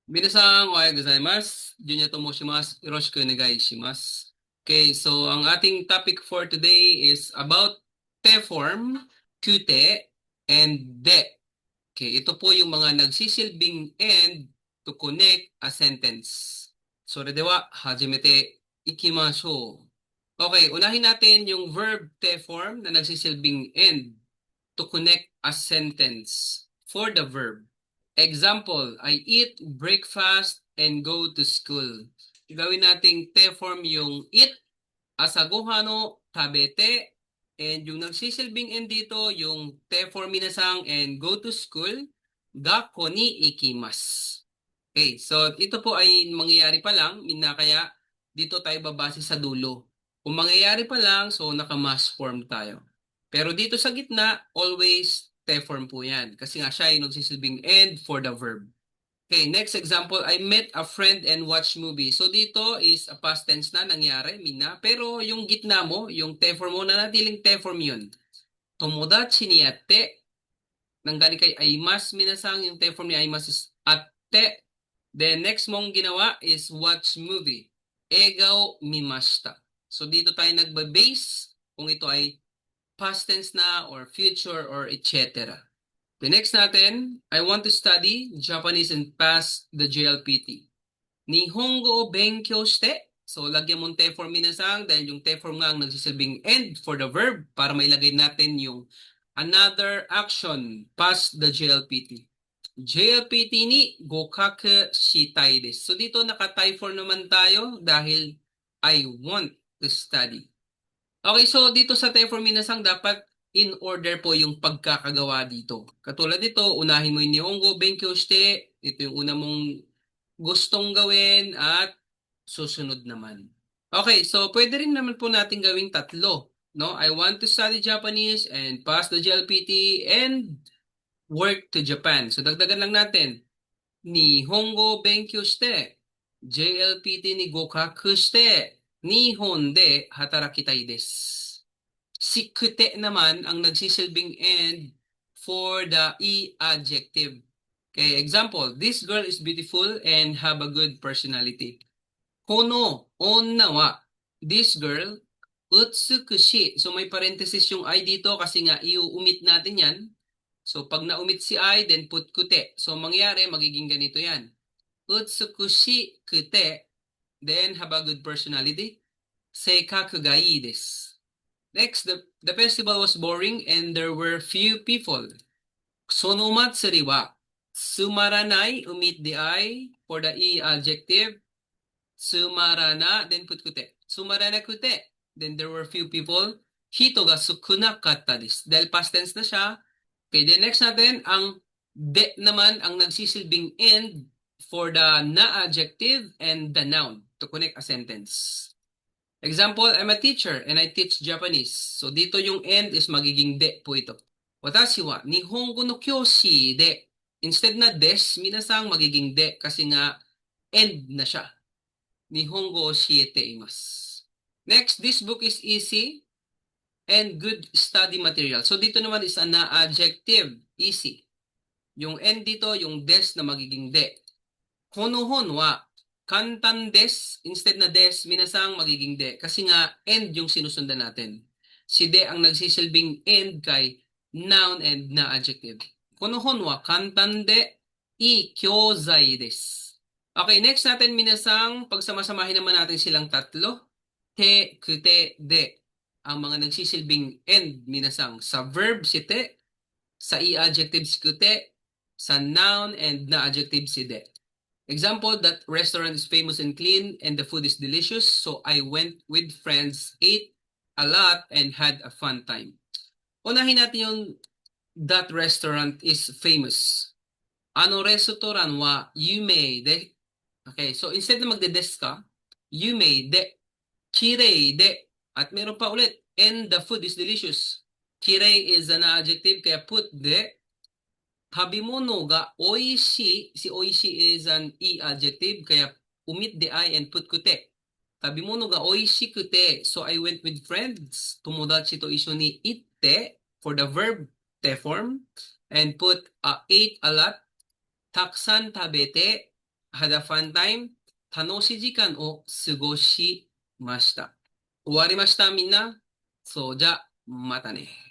Minasang ohayou gozaimasu. Junya to moshimasu. Yoroshiku onegai shimasu. Okay, so ang ating topic for today is about te form, kute, and de. Okay, ito po yung mga nagsisilbing end to connect a sentence. So, dewa, hajimete ikimashou. Okay, unahin natin yung verb te form na nagsisilbing end to connect a sentence for the verb. Example, I eat breakfast and go to school. Gawin nating te form yung eat, asagoha no tabete, and yung nagsisilbing end dito, yung te form minasang and go to school, gakko ni ikimasu. Okay, so ito po ay mangyayari pa lang, kaya dito tayo babase sa dulo. Kung mangyayari pa lang, so naka-mass form tayo. Pero dito sa gitna, always te form po yan. Kasi nga siya ay nagsisilbing end for the verb. Okay, next example, I met a friend and watched movie. So dito is a past tense na nangyari, mina. Pero yung gitna mo, yung te form mo, nanatiling te form yun. Tomodachi ni yatte, nanggaling kay aimasu minasang, yung te form ni aimasu is atte. Then next mong ginawa is watch movie. Egao mimashita. So dito tayo nagba-base kung ito ay past tense na or future or etc. The next natin, I want to study Japanese and pass the JLPT. Nihongo o benkyou shite. So lagyan mong te form minasang dahil yung te form nga ang nagsisilbing end for the verb para mailagay natin yung another action pass the JLPT. JLPT ni gokaku shitai desu. So dito naka-tie for naman tayo dahil I want to study. Okay, so dito sa tie for minasang dapat in order po yung pagkakagawa dito. Katulad dito, unahin mo yung Nihongo Benkyou shite. Ito yung una mong gustong gawin at susunod naman. Okay, so pwede rin naman po natin gawing tatlo. No? I want to study Japanese and pass the JLPT and work to Japan. So dagdagan lang natin. Nihongo benkyou shite, JLPT ni gokaku shite, Nihon de hatarakitai desu. Si kute naman ang nagsisilbing end for the e-adjective. Okay, example, this girl is beautiful and have a good personality. Kono onna wa, this girl, utsukushi. So may parenthesis yung I dito kasi nga iuumit natin yan. So pag naumit si I, then put kute. So mangyari, magiging ganito yan. Utsukushi kute, then have a good personality. Seikaku ga ii desu. Next, the festival was boring and there were few people. Sono matsuri wa sumaranai, omit the I for the E adjective. Sumarana, then put kute. Sumarana kute, then there were few people. Hito ga sukunakatta desu. Dahil past tense na siya. Okay, then next natin, ang de naman ang nagsisilbing end for the na adjective and the noun to connect a sentence. Example, I'm a teacher and I teach Japanese. So dito yung end is magiging de po ito. Watashi wa Nihongo no kyoshi de. Instead na des, minasang magiging de kasi nga end na siya. Nihongo shiete imasu. Next, this book is easy and good study material. So dito naman is an adjective, easy. Yung end dito, yung des na magiging de. Konohon wa kantan des, instead na des, minasang magiging de. Kasi nga, end yung sinusundan natin. Si de ang nagsisilbing end kay noun and na adjective. Konohon wa kantan de i kyozai desu. Okay, next natin minasang, pagsamasamahin naman natin silang tatlo. Te, kute, de. Ang mga nagsisilbing end minasang. Sa verb si te, sa i adjective si kute, sa noun and na adjective si de. Example, that restaurant is famous and clean and the food is delicious. So I went with friends, ate a lot, and had a fun time. Unahin natin yung that restaurant is famous. Ano restaurant wa yume de. Okay, so instead na magde-des ka, yume de, kirei de, at meron pa ulit, and the food is delicious. Kirei is an adjective, kaya put de. Habimono ga oishi, si oishi is an e adjective, kaya umit the I and put kute. Habimono ga oishi kute, so I went with friends. Tomodachi to iso ni itte for the verb te form and put ate a lot. Taksan tabete, had a fun time. 楽しい時間を過ごしました。終わりました、みんな。そう、じゃあ、またね。